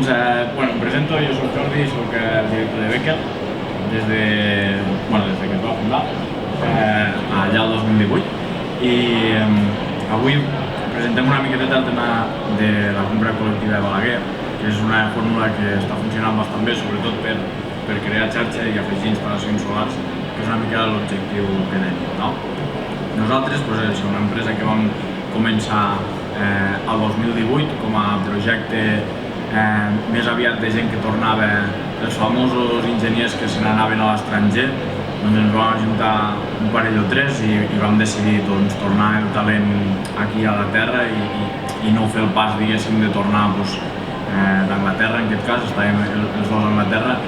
Doncs, em presento, jo soc Jordi, soc el director de Becker des que es va fundar, allà el 2018, i avui presentem una miqueta el tema de la compra col·lectiva de Balaguer, que és una fórmula que està funcionant bastant bé, sobretot per crear xarxa i afegir instal·lacions solars, que és una mica l'objectiu que tenim, no? Nosaltres, és una empresa que vam començar el 2018 com a projecte més aviat de gent que tornava, els famosos enginyers que se n'anaven a l'estranger. Doncs ens vam ajuntar un parell o tres i vam decidir tornar el talent aquí a la terra i no fer el pas, diguéssim, de tornar d'Anglaterra, en aquest cas, estàvem els dos a Anglaterra,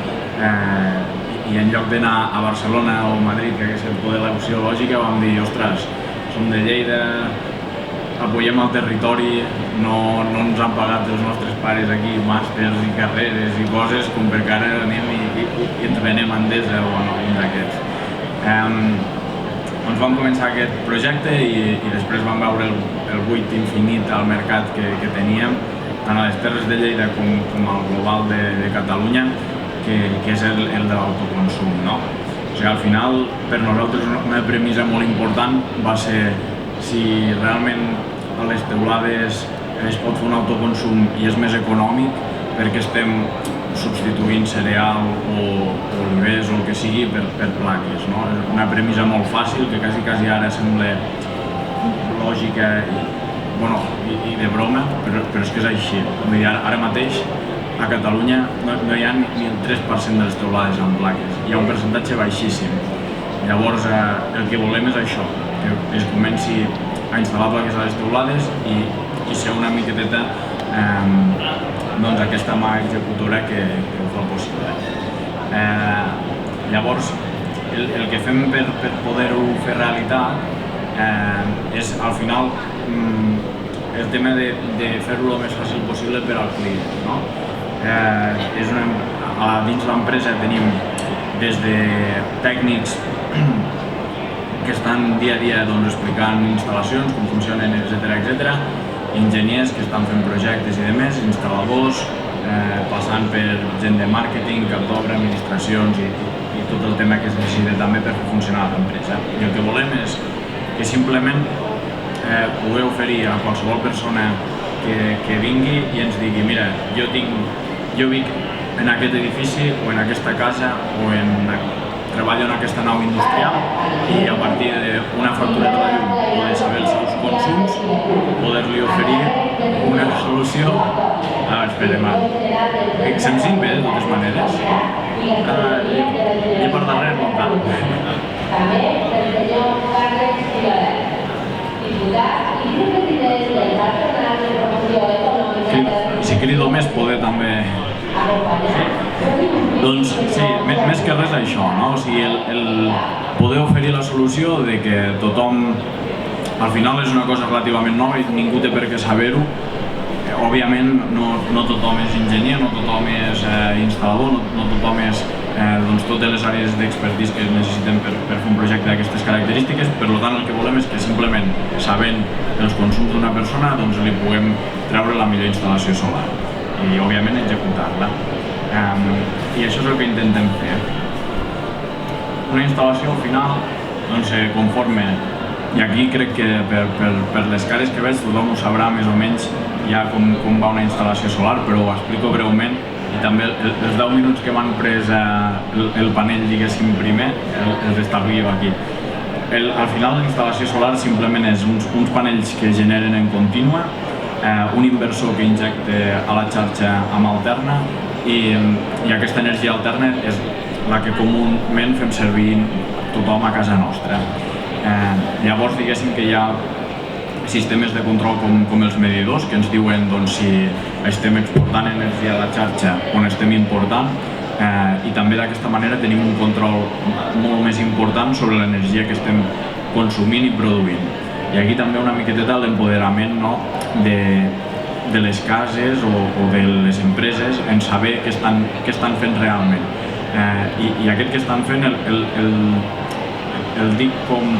i en lloc d'anar a Barcelona o Madrid, que hagués poder l'opció lògica, vam dir, ostres, som de Lleida, apoyem el territori, no ens han pagat els nostres pares aquí màsters i carreres i coses com perquè ara anem i ens venem a Endesa o a un d'aquests. Doncs vam començar aquest projecte i després vam veure el buit infinit al mercat que teníem, tant a les Terres de Lleida com al global de Catalunya, que és el de l'autoconsum, no? O sigui, al final, per nosaltres una premissa molt important va ser si realment a les teulades es pot fer un autoconsum i és més econòmic, perquè estem substituint cereal o olivers o el que sigui per plaques, no? És una premissa molt fàcil que quasi ara sembla lògica i de broma, però és que és així. Ara mateix a Catalunya no hi ha ni el 3% de les teulades amb plaques, hi ha un percentatge baixíssim. Llavors el que volem és això, que es comenci a instal·lar plaques a les teulades i ser una miqueteta aquesta mà executora que ho fa possible. Llavors, el que fem per poder-ho fer realitat és, al final, el tema de fer-ho el més fàcil possible per al client. Dins l'empresa tenim des de tècnics que estan dia a dia explicant instal·lacions, com funcionen, etc., enginyers que estan fent projectes i demés, instal·ladors, passant per gent de màrqueting, cap d'obra, administracions i tot el tema que es necessita també per fer funcionar l'empresa. I el que volem és que simplement poder oferir a qualsevol persona que vingui i ens digui, mira, jo vic en aquest edifici o en aquesta casa o treballo en aquesta nau industrial i a partir d'una factura de la llum o de saber els seus consums poder-li oferir una solució. Espera, se'm sent bé de totes maneres? I per darrere no tant. Si crido més poder també. Doncs sí, més que res això, no? O sigui, el poder oferir la solució de que tothom, al final és una cosa relativament nova i ningú té per què saber-ho. Òbviament no tothom és enginyer, no tothom és instal·lador, no tothom és totes les àrees d'expertís que es necessiten per fer un projecte d'aquestes característiques. Per tant, el que volem és que simplement, sabent els consums d'una persona, li puguem treure la millor instal·lació solar i, òbviament, executar-la. I això és el que intentem fer. Una instal·lació al final, conforme, i aquí crec que per les cares que veig tothom ho sabrà més o menys ja com va una instal·lació solar, però ho explico breument i també els 10 minuts que m'han pres el panell, diguéssim, primer, els estalvio aquí. Al final la instal·lació solar simplement és uns panells que generen en contínua, un inversor que injecta a la xarxa amb alterna i aquesta energia alterna és la que comúment fem servir tothom a casa nostra. Llavors, diguéssim que hi ha sistemes de control com els medidors que ens diuen si estem exportant energia a la xarxa o n'estem important i també d'aquesta manera tenim un control molt més important sobre l'energia que estem consumint i produint. I aquí també una miqueteta l'empoderament de les cases o de les empreses en saber què estan fent realment. I aquest que estan fent el dic com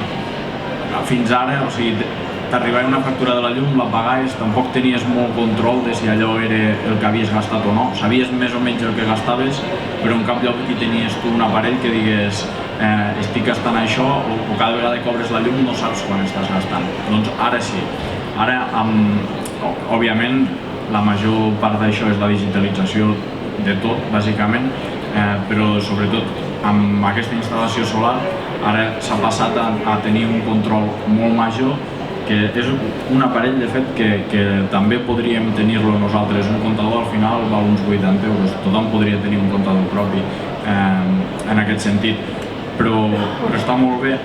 fins ara, o sigui, t'arribava una factura de la llum, la pagaves, tampoc tenies molt control de si allò era el que havies gastat o no. Sabies més o menys el que gastaves, però en cap lloc aquí tenies tu un aparell que digués estic gastant això, o cada vegada que obres la llum no saps quan estàs gastant. Doncs ara sí. Ara, òbviament, la major part d'això és la digitalització de tot, bàsicament, però sobretot amb aquesta instal·lació solar ara s'ha passat a tenir un control molt major, que és un aparell de fet que també podríem tenir-lo nosaltres. Un comptador al final val uns 80 euros, tothom podria tenir un comptador propi en aquest sentit, però està molt bé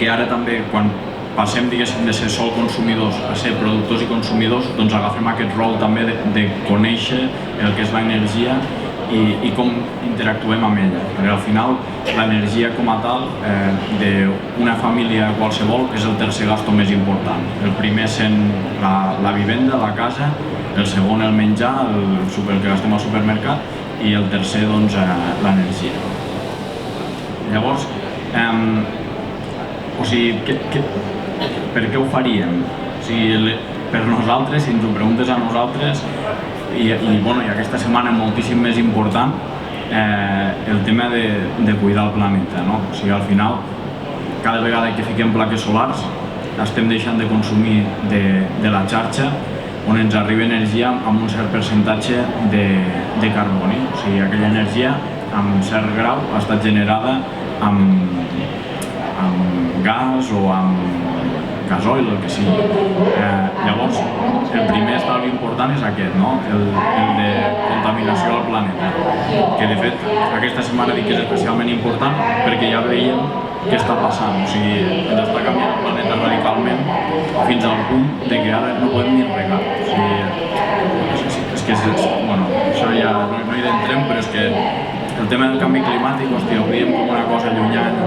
que ara també quan passem, diguéssim, de ser sol consumidors a ser productors i consumidors, doncs agafem aquest rol també de conèixer el que és l'energia i com interactuem amb ella, perquè al final l'energia com a tal d'una família qualsevol és el tercer gasto més important. El primer sent la vivenda, la casa, el segon el menjar, el que gastem al supermercat, i el tercer doncs l'energia. Llavors, per què ho faríem? Per nosaltres, si ens ho preguntes a nosaltres, i aquesta setmana moltíssim més important, el tema de cuidar el planeta. Al final, cada vegada que fiquem plaques solars, estem deixant de consumir de la xarxa on ens arriba energia amb un cert percentatge de carboni. Aquella energia, amb cert grau, ha estat generada amb gas o amb gasoil, el que sigui. Llavors, el primer estalvi important és aquest, el de contaminació al planeta, que de fet aquesta setmana dic que és especialment important perquè ja veiem què està passant. Ens està canviant el planeta radicalment fins al punt que ara no podem ni regar. Això ja no hi entrem, però és que el tema del canvi climàtic, ho veiem com una cosa llunyana,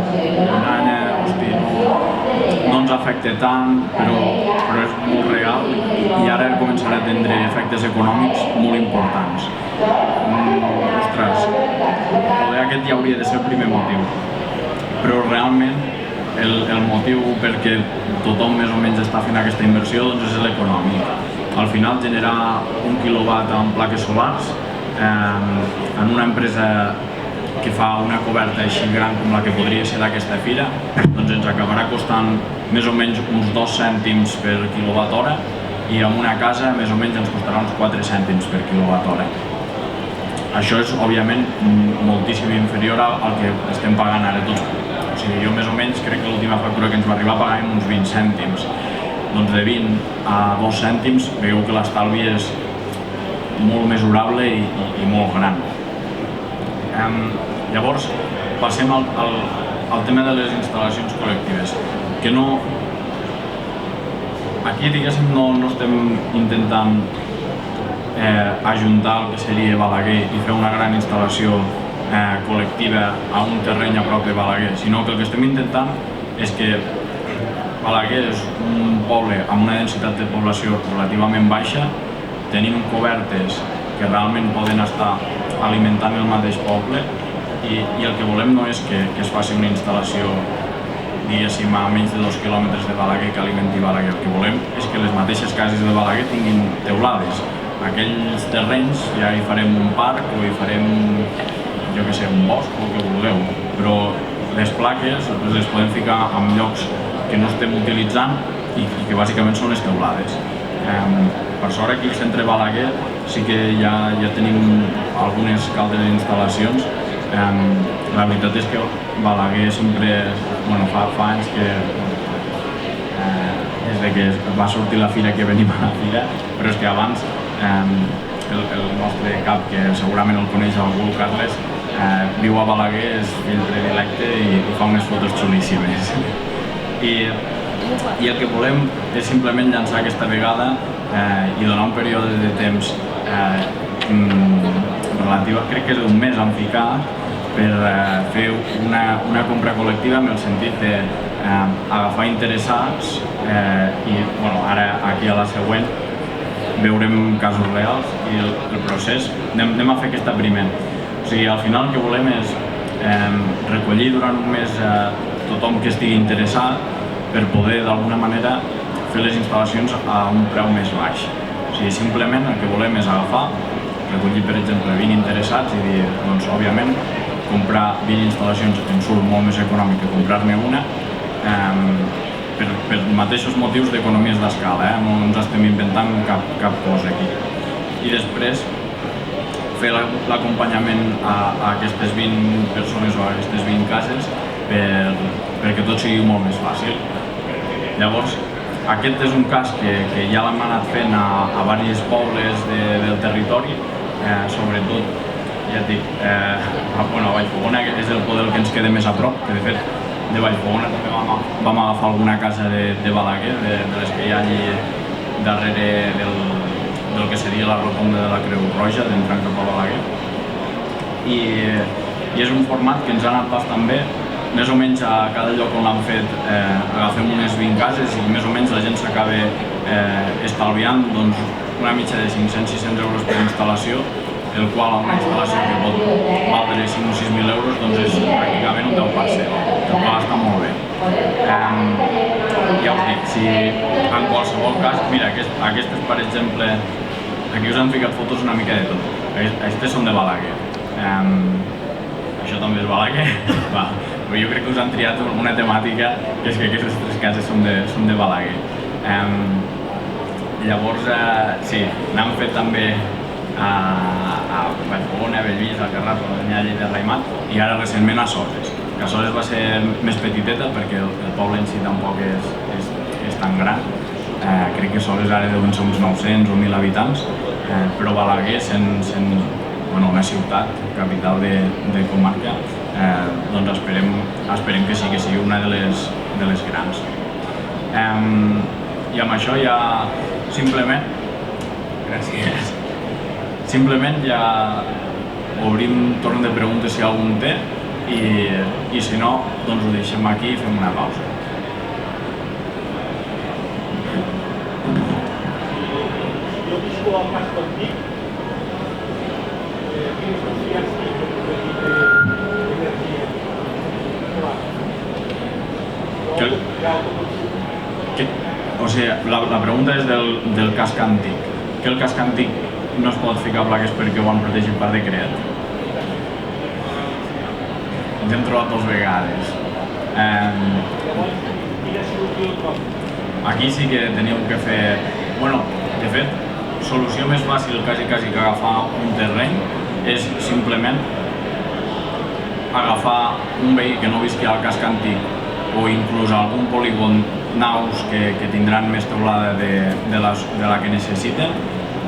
no ens afecta tant, però és molt real i ara començarà a tindre efectes econòmics molt importants. Ostres, aquest ja hauria de ser el primer motiu, però realment el motiu per què tothom més o menys està fent aquesta inversió és l'econòmic. Al final, generar 1 quilowatt amb plaques solars en una empresa que fa una coberta així gran com la que podria ser d'aquesta fira, doncs ens acabarà costant més o menys uns 2 cèntims per quilowatt hora, i en una casa més o menys ens costarà uns 4 cèntims per quilowatt hora. Això és, òbviament, moltíssim inferior al que estem pagant ara tots. Jo més o menys crec que l'última factura que ens va arribar pagàvem uns 20 cèntims. Doncs de 20 a 2 cèntims veieu que l'estalvi és molt mesurable i molt gran. Llavors, passem al tema de les instal·lacions col·lectives, que no... Aquí, diguéssim, no estem intentant ajuntar el que seria Balaguer i fer una gran instal·lació col·lectiva a un terreny a prop de Balaguer, sinó que el que estem intentant és que Balaguer és un poble amb una densitat de població relativament baixa, tenim cobertes que realment poden estar alimentant el mateix poble, i el que volem no és que es faci una instal·lació, diguéssim, a menys de 2 quilòmetres de Balaguer que alimenti Balaguer. El que volem és que les mateixes cases de Balaguer tinguin teulades. Aquells terrenys ja hi farem un parc o hi farem, jo què sé, un bosc o el que vulgueu, però les plaques les podem ficar en llocs que no estem utilitzant i que bàsicament són les teulades. Per sort aquí al centre Balaguer sí que ja tenim algunes altres instal·lacions. La veritat és que Balaguer sempre, fa anys que des que va sortir la fira que venim a la fira, però és que abans el nostre cap, que segurament el coneix algú, Carles, viu a Balaguer, és fill predilecte i fa unes fotos xulíssimes. I el que volem és simplement llançar aquesta vegada i donar un període de temps relatiu, crec que és d'un mes en ficar, per fer una compra col·lectiva en el sentit d'agafar interessats i ara aquí a la següent veurem casos reals i el procés anem a fer aquest apriment. Al final el que volem és recollir durant un mes tothom que estigui interessat per poder d'alguna manera fer les instal·lacions a un preu més baix. O sigui, simplement el que volem és agafar, recollir per exemple 20 interessats i dir, doncs òbviament, comprar 20 instal·lacions em surt molt més econòmic que comprar-ne una, per mateixos motius d'economies d'escala, no ens estem inventant cap cosa aquí. I després fer l'acompanyament a aquestes 20 persones o a aquestes 20 cases perquè tot sigui molt més fàcil. Llavors, aquest és un cas que ja l'hem anat fent a diversos pobles del territori, sobretot, ja et dic, a Vallfogona és el poble que ens queda més a prop, que de fet de Vallfogona també vam agafar alguna casa de Balaguer, de les que hi ha allí darrere del que seria la rotonda de la Creu Roja, d'entrant cap a Balaguer. I és un format que ens ha anat bastant bé. Més o menys a cada lloc on l'han fet agafem unes 20 cases i més o menys la gent s'acaba estalviant una mitja de 500-600 euros per instal·lació, el qual amb una instal·lació que pot valdre 5 o 6.000 euros és pràcticament un 10%, el qual està molt bé. Ja us dic, si en qualsevol cas, mira, aquestes per exemple, aquí us han ficat fotos una mica de tot. Aquestes són de Balaguer. Això també és Balaguer. Però jo crec que us han triat una temàtica que és que aquestes tres cases són de Balaguer. Llavors, sí, n'han fet també a Vallfogona, a Bellvís, a Carràs, a Lleida, a Lleida, a Raimat i ara recentment a Soses. Que Soses va ser més petiteta perquè el poble en si tampoc és tan gran. Crec que Soses ara deuen ser uns 900 o 1.000 habitants, però Balaguer, sent una ciutat, capital de comarca, doncs esperem que sigui una de les grans. I amb això ja simplement, gràcies, simplement ja obrim torn de preguntes si algú en té i si no, doncs ho deixem aquí i fem una pausa. Jo visco al casc antic, quins confiats d'energia? O sigui, la pregunta és del casc antic. Que el casc antic no es pot ficar plaques perquè ho han protegit per decret. Ens hem trobat 2 vegades. Aquí sí que teníem que fer... De fet, solució més fàcil quasi que agafar un terreny és simplement agafar un veí que no visqui al casc antic o inclús algun polígon naus que tindran més teulada de la que necessiten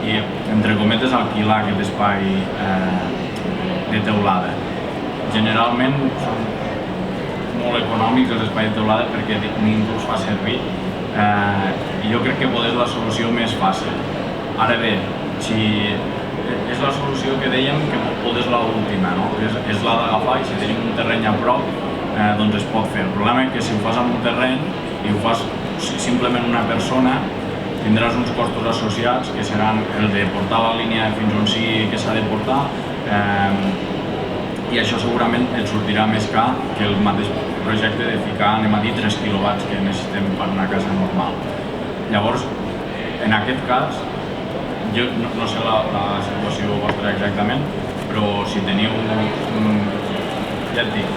i, entre cometes, alquilar aquest espai de teulada. Generalment són molt econòmics els espais de teulada perquè ningú els fa servir i jo crec que és la solució més fàcil. Ara bé, si és la solució que dèiem que és l'última, no? És la d'agafar i si tenim un terreny a prop doncs es pot fer. El problema és que si ho fas amb un terreny i ho fas simplement una persona tindràs uns costos associats que seran el de portar la línia fins on sigui que s'ha de portar i això segurament et sortirà més car que el mateix projecte de ficar, anem a dir, 3 quilowatts que necessitem per una casa normal. Llavors, en aquest cas, jo no sé la situació vostra exactament, però si teniu, ja et dic,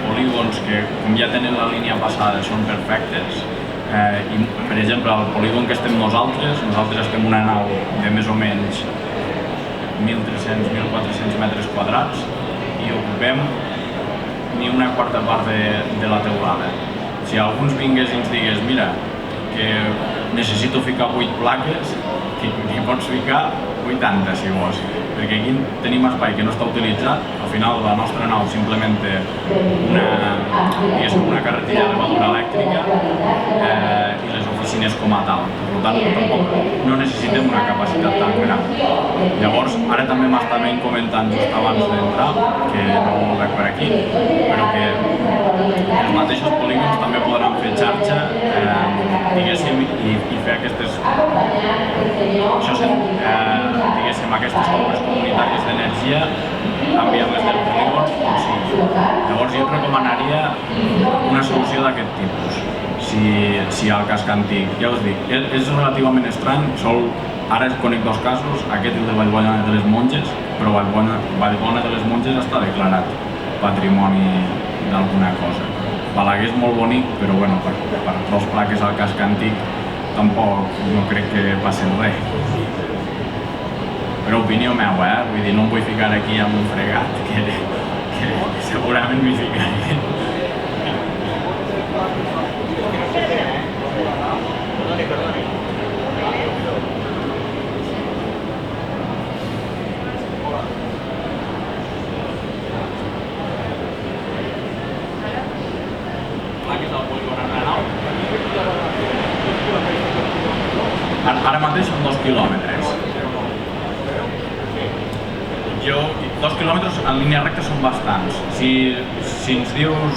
polígons que, com ja tenen la línia passada, són perfectes, i, per exemple, el polígon que estem nosaltres estem una nau de més o menys 1.300-1.400 metres quadrats i ocupem ni una quarta part de la teulada. Si algú ens vingués i ens digués, mira, que necessito ficar 8 plaques, que hi pots ficar 80 si vols, perquè aquí tenim espai que no està utilitzat. Al final la nostra nau simplement té una carretilla de elevadora elèctrica i les oficines com a tal. Per tant, tampoc no necessitem una capacitat tan gran. Llavors, ara també m'estaven comentant just abans d'entrar, que no ho veig per aquí, però que els mateixos polígons també podran fer xarxa, diguéssim, i fer aquestes aquestes compres comunitàries d'energia, enviar-les del polígon on sigui. Llavors jo et recomanaria una solució d'aquest tipus. si al casc antic. Ja us dic, és relativament estrany, ara conec dos casos, aquest el de Vallbona de les Monges, però Vallbona de les Monges està declarat patrimoni d'alguna cosa. Balaguer és molt bonic, però bueno, per dos plaques al casc antic tampoc no crec que passi res. Però opinió meva, vull dir, no em vull ficar aquí amb un fregat, que segurament m'hi ficaré. Ara mateix són 2 quilòmetres. 2 quilòmetres en línia recta són bastants. Si ens dius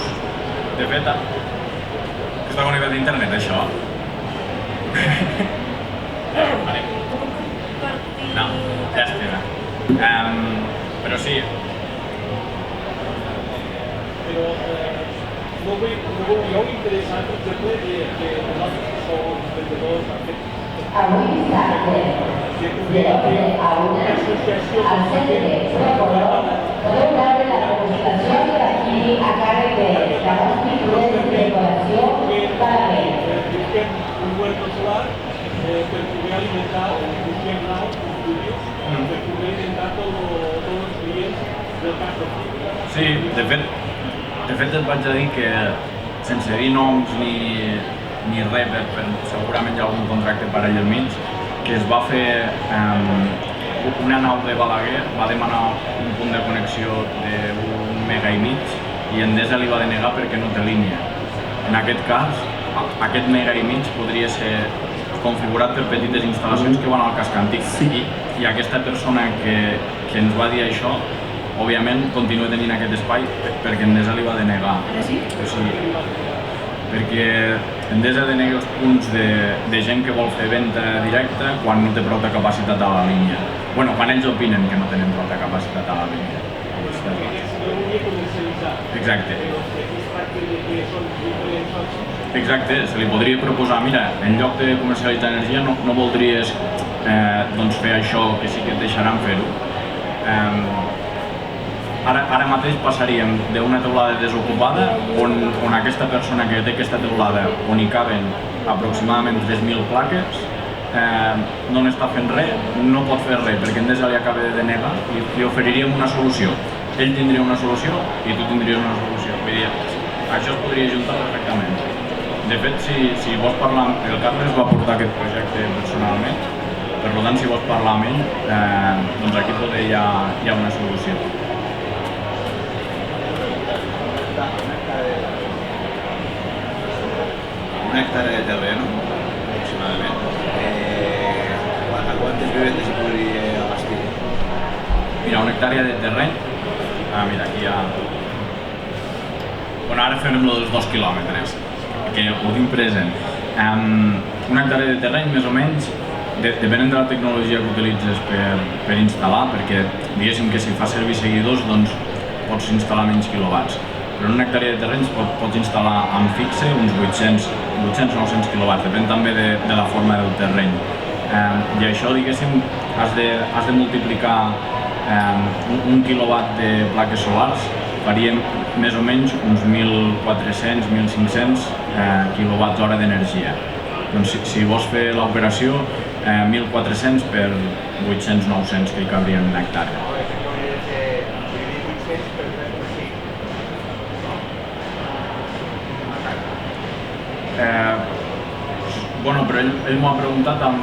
de feta, que està connectat a internet, això? No, llàstima. Però sí. Però no veieu interessant, per exemple, que nosaltres som vendedors, Avui dissabte, de 11 a 1, al centre Procolor, podeu veure la demostració que adquiri a càrrec de Ramon Piculet de Decoració Balaguer. Busquem un huerto solar per poder alimentar, busquem nous estudis, per poder alimentar tots els clients del cas de Piculet. Sí, de fet et vaig a dir que sense dir noms ni res, segurament hi ha algun contracte per allà al mig, que es va fer una nau de Balaguer, va demanar un punt de connexió d'1,5 meg i Endesa li va denegar perquè no té línia. En aquest cas, aquest 1,5 meg podria ser configurat per petites instal·lacions que van al casc antic. I aquesta persona que ens va dir això, òbviament continua tenint aquest espai perquè Endesa li va denegar. Sí? O sigui, perquè Endesa denega els punts de gent que vol fer venda directa quan no té prou de capacitat a la línia. Bueno, quan ells opinen que no tenen prou de capacitat a la línia. Exacte. Exacte, se li podria proposar, mira, en lloc de comercialitzar energia no voldries fer això que sí que et deixaran fer-ho. Ara mateix passaríem d'una teulada desocupada on aquesta persona que té aquesta teulada, on hi caben aproximadament 3.000 plaques, no n'està fent res, no pot fer res perquè Endesa li acaba de denegar, li oferiríem una solució. Ell tindria una solució i tu tindries una solució. Vull dir, això es podria juntar perfectament. De fet, si vols parlar amb... El Carles va portar aquest projecte personalment, per tant, si vols parlar amb ell, doncs aquí poder hi ha una solució. Una hectàrea de terreno, aproximadament. A quantes vivendes hi podria abastir? Mira, una hectàrea de terreny... mira, aquí hi ha... Bueno, ara farem lo dels 2 quilòmetres, que ho tinc present. Una hectàrea de terreny, més o menys, depenent de la tecnologia que utilitzes per instal·lar, perquè diguéssim que si fa servir seguidors, doncs pots instal·lar menys quilowatts. Però en una hectàrea de terrenys pots instal·lar amb fixe uns 800-900 quilowatts, depèn també de la forma del terreny. I això, diguéssim, has de multiplicar un quilowatt de plaques solars, faríem més o menys uns 1.400-1.500 quilowatts hora d'energia. Doncs si vols fer l'operació, 1.400 per 800-900 que hi cabrien en una hectàrea. Bueno, però ell m'ho ha preguntat amb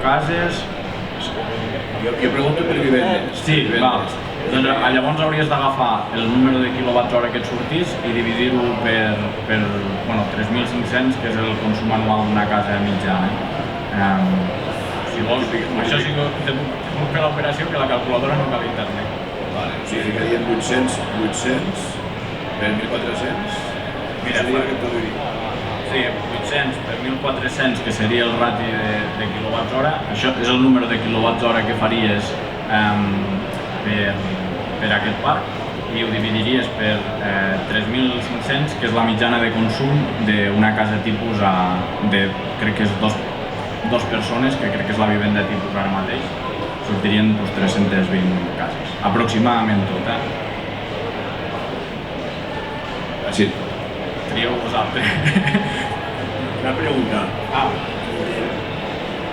cases... Jo pregunto per vivendes. Sí, va. Doncs llavors hauries d'agafar el número de quilowatts hora que et sortís i dividir-ho per 3.500, que és el consum anual d'una casa mitjana. Si vols, això sí que puc fer l'operació, que la calculadora no cal internet. Vale, o sigui, ficaríem 800 per 1.400. Mira, seria que et produiria. Sí, 800 per 1.400, que seria el rati de quilowatts hora. Això és el número de quilowatts hora que faries per aquest parc. i ho dividiries per 3.500, que és la mitjana de consum d'una casa tipus crec que és dos persones, que crec que és la vivenda tipus ara mateix, sortirien 320 cases, aproximadament tot, Sí. Trieu vosaltres. Una pregunta.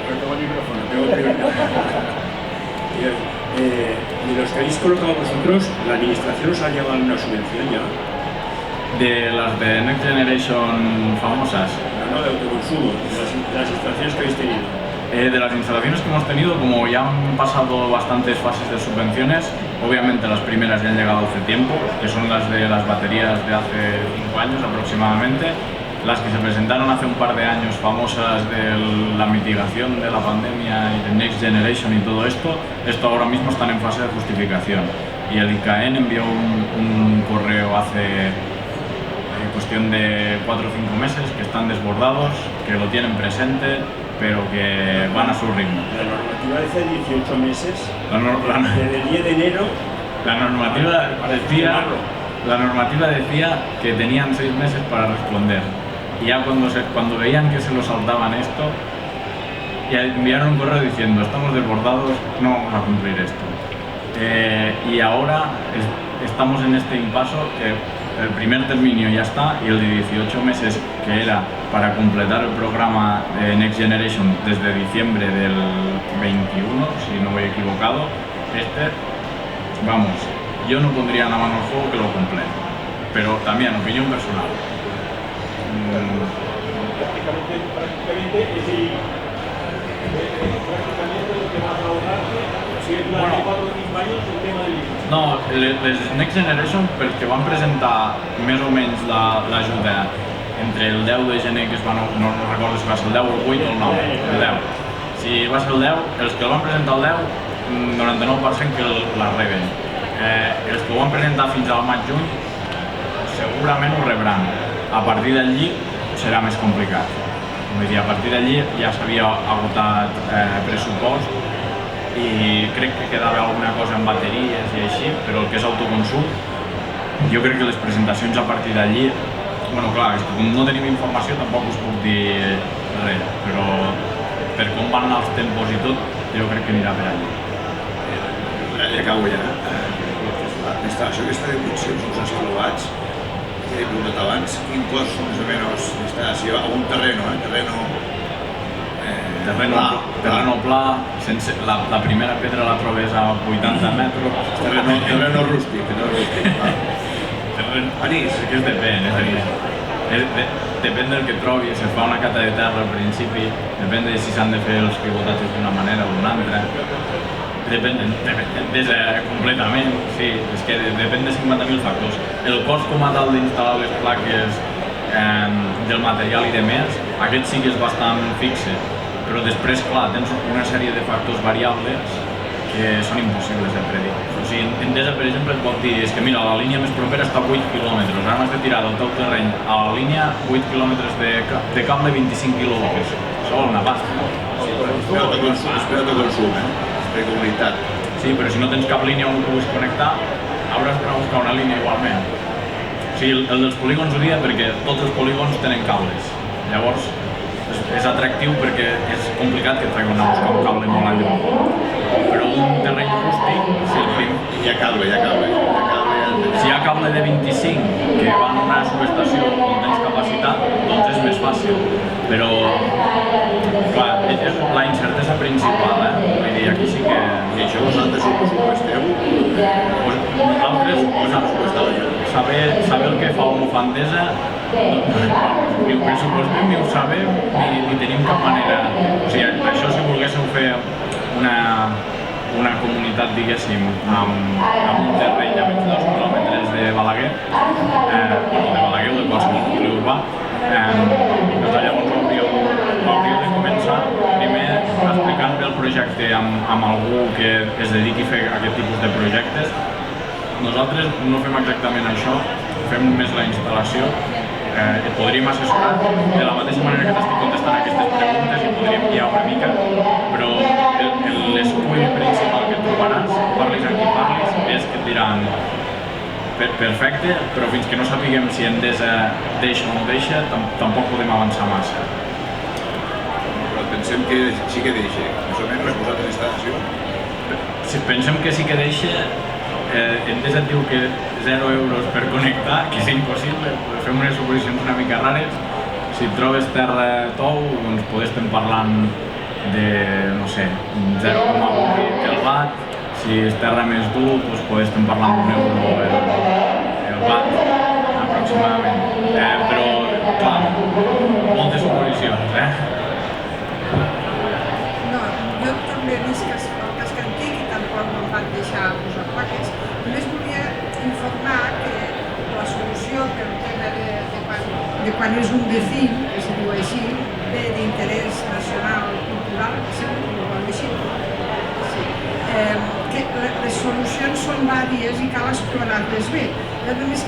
Perdón el micrófono, tengo que preguntar. De los que habéis colocado vosotros, ¿la administración os ha llevado una subvención ya? De las de Next Generation famosas. No, de autoconsumo, de las instalaciones que habéis tenido. De las instalaciones que hemos tenido, como ya han pasado bastantes fases de subvenciones, obviamente las primeras ya han llegado hace tiempo, que son las de las baterías de hace 5 años aproximadamente, las que se presentaron hace un par de años, famosas de la mitigación de la pandemia y de Next Generation y todo esto ahora mismo están en fase de justificación. Y el ICAEN envió un correo hace cuestión de 4 o 5 meses que están desbordados, que lo tienen presente, pero que van a su ritmo. La normativa dice 18 meses, desde el 10 de enero. La normativa decía que tenían 6 meses para responder. Y ya cuando veían que se lo saltaban esto, ya enviaron un correo diciendo estamos desbordados, no vamos a cumplir esto. Y ahora estamos en este impaso que el primer término ya está y el de 18 meses, que era para completar el programa de Next Generation desde diciembre del 21, si no voy equivocado, vamos, yo no pondría la mano al fuego que lo cumplen, pero también opinión personal. Prácticamente lo que vas a ahorrarse si es durante 4 o 5 años el tema del IVA. No, les Next Generation, perquè van presentar més o menys l'ajuda entre el 10 de gener, que es va, no recordo si va ser el 10 o el 8 o el 9, el 10. Si va ser el 10, els que el van presentar el 10, 99% que la reben. Els que ho van presentar fins al maig-juny segurament ho rebran. A partir d'allí serà més complicat. Vull dir, a partir d'allí ja s'havia agotat pressupost i crec que quedava alguna cosa en bateries i així, però el que és autoconsum, jo crec que les presentacions a partir d'allí, bueno, clar, com no tenim informació tampoc us puc dir res, però per com van anar els tempos i tot, jo crec que anirà per allí. Ja acabo ja. L'instal·lació aquesta de 800 quilowatts, que he preguntat abans, quin cost més o menys d'instal·lació a un terreno, Terreno pla, sense, la primera pedra la trobes a 80 metres. Terreno rústic, Anís, que és depèn, depèn del que trobis, es fa una cata de terra al principi, depèn de si s'han de fer els pivotatges d'una manera o d'una altra. Depèn completament, sí, és que depèn de 50.000 factors. El cost com a tal d'instal·lar les plaques del material i de més, aquest sí que és bastant fixe, però després, clar, tens una sèrie de factors variables que són impossibles de predir. O sigui, Endesa, per exemple, et pot dir que mira, la línia més propera està a 8 quilòmetres, ara m'has de tirar del teu terreny a la línia 8 quilòmetres de cable 25 quilòmetres. Això vol una pasta. Espera de consum, de comunitat. Sí, però si no tens cap línia on ho puguis connectar, hauràs d'anar a buscar una línia igualment. O sigui, el dels polígons ho dia perquè tots els polígons tenen cables. Llavors, és atractiu perquè és complicat que et facin anar a buscar un cable molt llarg. Però un terreny rústic, Hi ha cable. si hi ha cable de 25 que van a una subestació on tens capacitat, doncs és més fàcil. Però, clar, és la incertesa principal, Vull dir, aquí sí que... I això vosaltres ho pressupuesteu? Nosaltres, saber el que fa o no fa Endesa, ni ho pressupostem, ni ho sabem, ni tenim cap manera. O sigui, això si volguéssiu fer una comunitat, diguéssim, amb un terreny a menys de 2 quilòmetres de Balaguer, o de Balaguer o de qualsevol nucli urbà, doncs llavors hauríeu de començar primer explicant bé el projecte amb algú que es dediqui a fer aquest tipus de projectes. Nosaltres no fem exactament això, fem més la instal·lació. Et podríem assessorar de la mateixa manera que t'estic contestant aquestes preguntes i podríem guiar una mica, però l'escull principal que trobaràs, parlis amb qui parlis, és que et diran perfecte, però fins que no sapiguem si Endesa deixa o no deixa, tampoc podem avançar massa. Però pensem que sí que deixa, més o menys l'he posat en instal·lació. Si pensem que sí que deixa, Endesa et diu que 0 euros per connectar, que és impossible, fem unes suposicions una mica rares. Si trobes terra tou, doncs poder estar parlant de, no sé, 0,8 el watt. Si és terra més dur, doncs poder estar parlant d'1 euro el watt, aproximadament. Però, clar, moltes suposicions, No, jo també he vist que el casc antic i tampoc no em van deixar posar plaques. Només volia informar que la solució per un tema de quan és un vecín, que se diu així, bé d'interès nacional o cultural, sempre ho vol dir així, que les solucions són vàries i cal explorar-les bé. Jo només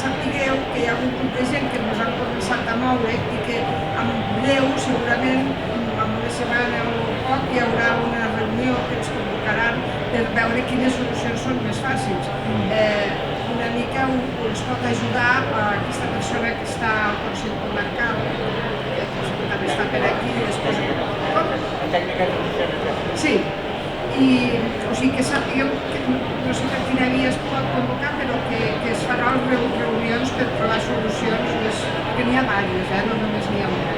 sapigueu que hi ha un grup de gent que ens han començat a moure i que en breu, segurament, en una setmana o poc, hi haurà una reunió que ens convocaran per veure quines solucions són més fàcils. Una mica ens pot ajudar aquesta persona que està al Consell Comarcal, que també està per aquí, després... Sí, o sigui que sapigueu, no sé per quina via es pot convocar, però que es faran reunions per trobar solucions, que n'hi ha diverses, no només n'hi ha una.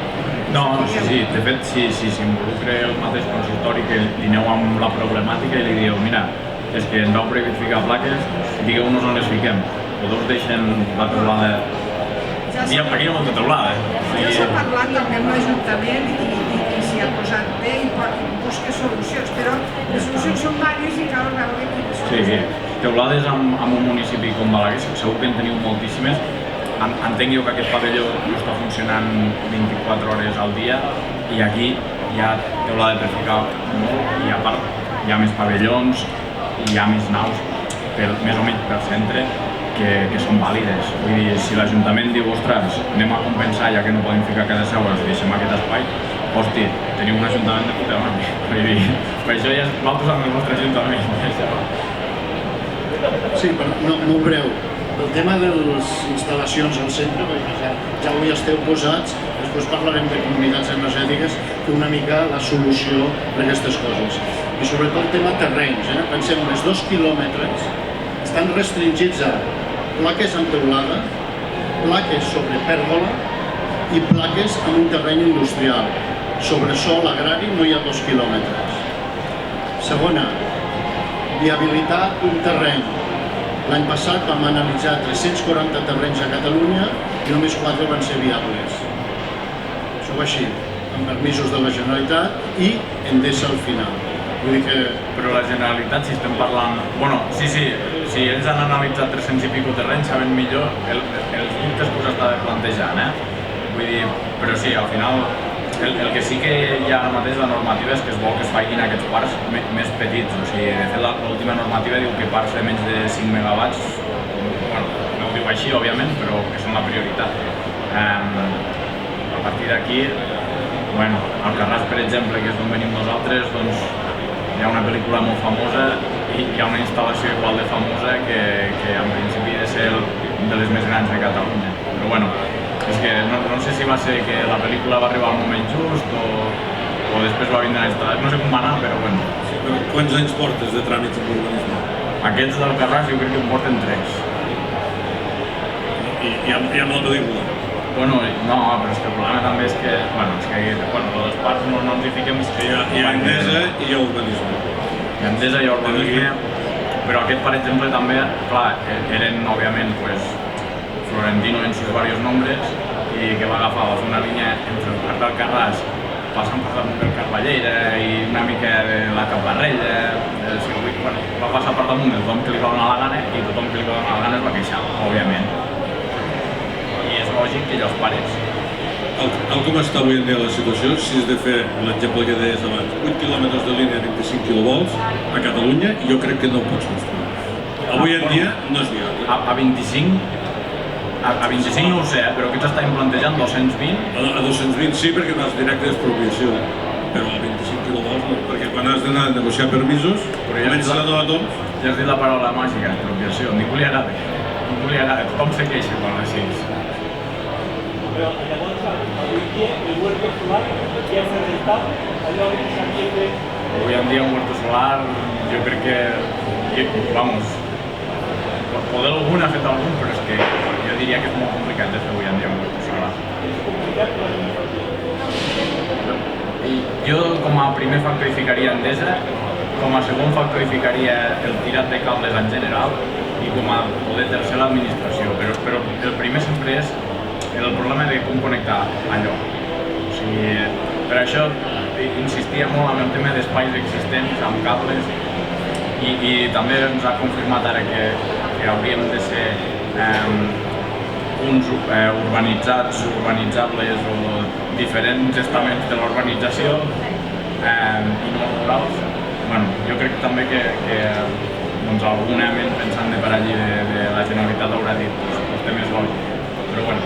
No, sí, de fet, si s'involucra el mateix consistori que li aneu amb la problemàtica i li dieu, mira, és que ens vau prohibit ficar plaques, digueu-nos on les fiquem, o dos deixen la teulada... Aquí no hi ha teulada. Ja s'ha parlat també amb l'Ajuntament i s'hi ha posat bé i busca solucions, però les solucions són diverses i cal veure quines solucions. Sí, teulades amb un municipi com Balaguer, segur que en teniu moltíssimes. Entenc jo que aquest pavelló no està funcionant 24 hores al dia i aquí hi ha teulada per ficar molt i a part hi ha més pavellons i hi ha més naus més o menys per centre que són vàlides. Vull dir, si l'Ajuntament diu, ostres, anem a compensar ja que no podem ficar cada segons, deixem aquest espai, hosti, teniu un Ajuntament de puta mare. Vull dir, per això ja vosaltres amb el vostre Ajuntament. Sí, però molt breu. El tema de les instal·lacions al centre, perquè ja ho hi esteu posats, després parlarem de comunitats energètiques, que una mica la solució per aquestes coses. I sobretot el tema terrenys, pensem, els 2 quilòmetres estan restringits a plaques amb teulada, plaques sobre pèrgola i plaques amb un terreny industrial. Sobre sòl agrari no hi ha 2 quilòmetres. Segona, viabilitat d'un terreny. L'any passat vam analitzar 340 terrenys a Catalunya i només 4 van ser viables. Això va així, amb permisos de la Generalitat i Endesa al final. Vull dir que... Però la Generalitat, si estem parlant... Bueno, sí, si ells han analitzat 300 i pico terrenys, saben millor els dubtes que us està plantejant, Vull dir, però sí, al final, el que sí que hi ha ara mateix, la normativa, és que es vol que es facin aquests parcs més petits. O sigui, de fet, l'última normativa diu que parcs de menys de 5 megawatts, bueno, no ho diu així, òbviament, però que són la prioritat. A partir d'aquí, bueno, Alcarràs, per exemple, que és d'on venim nosaltres, doncs hi ha una pel·lícula molt famosa i hi ha una instal·lació igual de famosa que en principi ha de ser de les més grans de Catalunya. Però bueno, és que no sé si va ser que la pel·lícula va arribar al moment just o després va vindre a instal·lar, no sé com va anar, però bueno. Sí, però quants anys portes de tràmits en urbanisme? Aquests d'Alcarràs jo crec que en porten 3. I amb la pel·lícula? Bueno, no, però és que el problema també és que, els parcs no ens hi fiquem... Hi ha Endesa i hi ha urbanisme. Hi ha Endesa i hi ha urbanisme, però aquest, per exemple, també, clar, eren, òbviament, Florentino en sus varios nombres i que va agafar una línia entre el parc d'Alcarràs, passant per damunt del Carballeira i una mica de la Caparrella, del circuit, va passar per damunt de tothom que li va donar la gana i tothom que li va donar la gana es va queixar, òbviament. I és lògic que els pares. Com està avui en dia la situació, si és de fer l'exemple que deies abans, 8 quilòmetres de línia a 25 kilovolts a Catalunya, jo crec que no ho pots construir. Avui en dia no és viable. A 25 no ho sé, però què t'estàvem plantejant? 220? A 220 sí, perquè vas directe d'expropiació, però a 25 kilovolts no, perquè quan has d'anar a negociar permisos, comences a donar toms. Ja has dit la paraula màgica, expropiació, a ningú li agrada. ningú li agrada, tothom se queixa quan les 6. Però llavors, avui dia, el huerto solar ja és rentat, allò que s'havia fet. Avui en dia un huerto solar, jo crec que, vamos, poder algun ha fet algun, però és que jo diria que és molt complicat de fer avui en dia un huerto solar. És complicat per Jo com a primer factor hi ficaria Endesa, com a segon factor hi ficaria el tirat de cables en general i com a poder tercer l'administració, però el primer sempre és el problema de com connectar allò. O sigui, per això insistia molt en el tema d'espais existents amb cables i també ens ha confirmat ara que hauríem de ser uns urbanitzats, urbanitzables o diferents estaments de l'urbanització i no rurals. Bueno, jo crec també que algun element pensant de per allí de la Generalitat haurà dit els temes lògics, però bueno,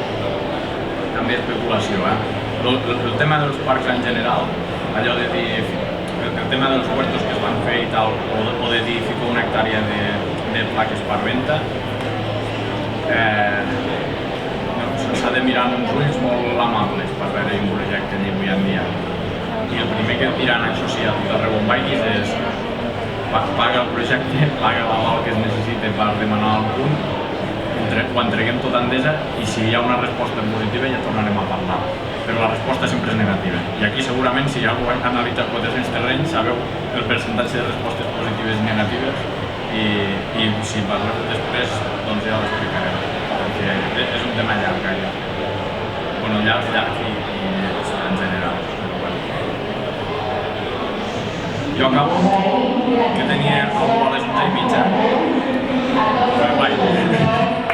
també especulació. El tema dels parcs en general, allò de dir, el tema dels huertos que es van fer i tal, o de dir fico una hectàrea de plaques per venda, s'ha de mirar amb uns ulls molt amables per veure un projecte avui en dia. I el primer que et diran, això sí, a tot arreu on vagis és paga el projecte, paga l'aval que es necessita per demanar el punt, ho entreguem tot a Endesa i si hi ha una resposta positiva ja tornarem a parlar. Però la resposta sempre és negativa. I aquí segurament si algú ha analitzat 400 terrenys sabeu el percentatge de respostes positives i negatives i si parleu després doncs ja l'explicarem. Perquè és un tema llarg, allò. Bueno, llarg i en general. Jo acabo, que tenia algú a les 11:30. Bye.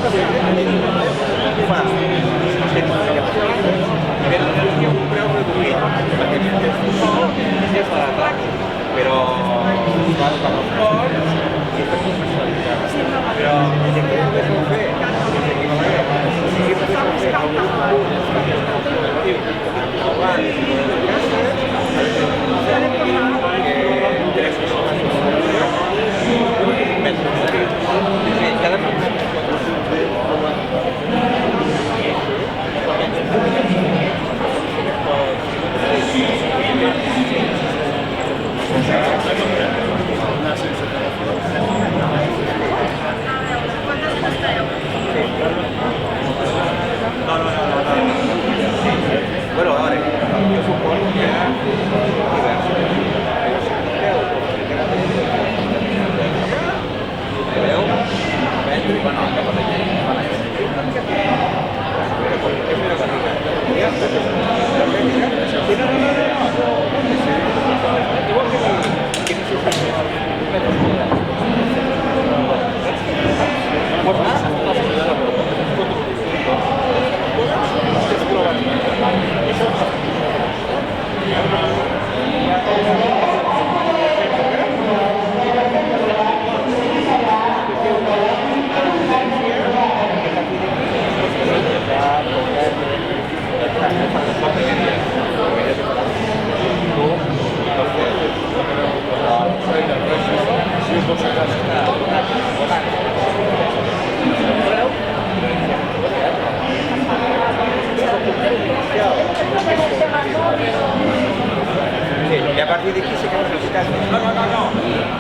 Gracias. com el port i està professionalitzat. Però des d'aquí només ho fer, si només ho fer el grup col·lectiu, el banc i les cases, bueno, a veure, jo suposo que hi ha diversos. Veu? Vendre? Bueno, cap a la llei. És una barriga. Igual que i a partir d'aquí sí que necessitats. No.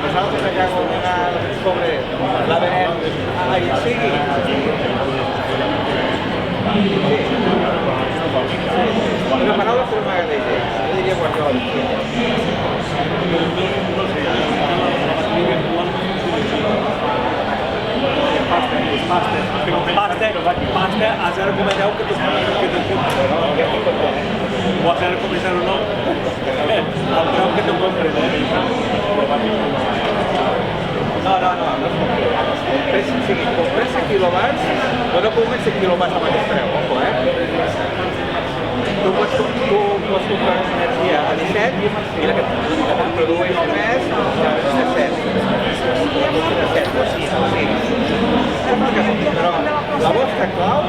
Nosaltres acá con una sobre la venem a qui sigui. Una paraula sobre magatzem. Jo diria qualsevol. Pasta a 0,10 que o a 0,01 el preu que tu compres. No. Si compres 100 quilowatts, no compres 100 quilowatts al mateix preu, ojo, Tu pots comprar energia a 17 i la que produeix més a 7. Però la vostra clau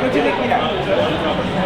no tiene que ir a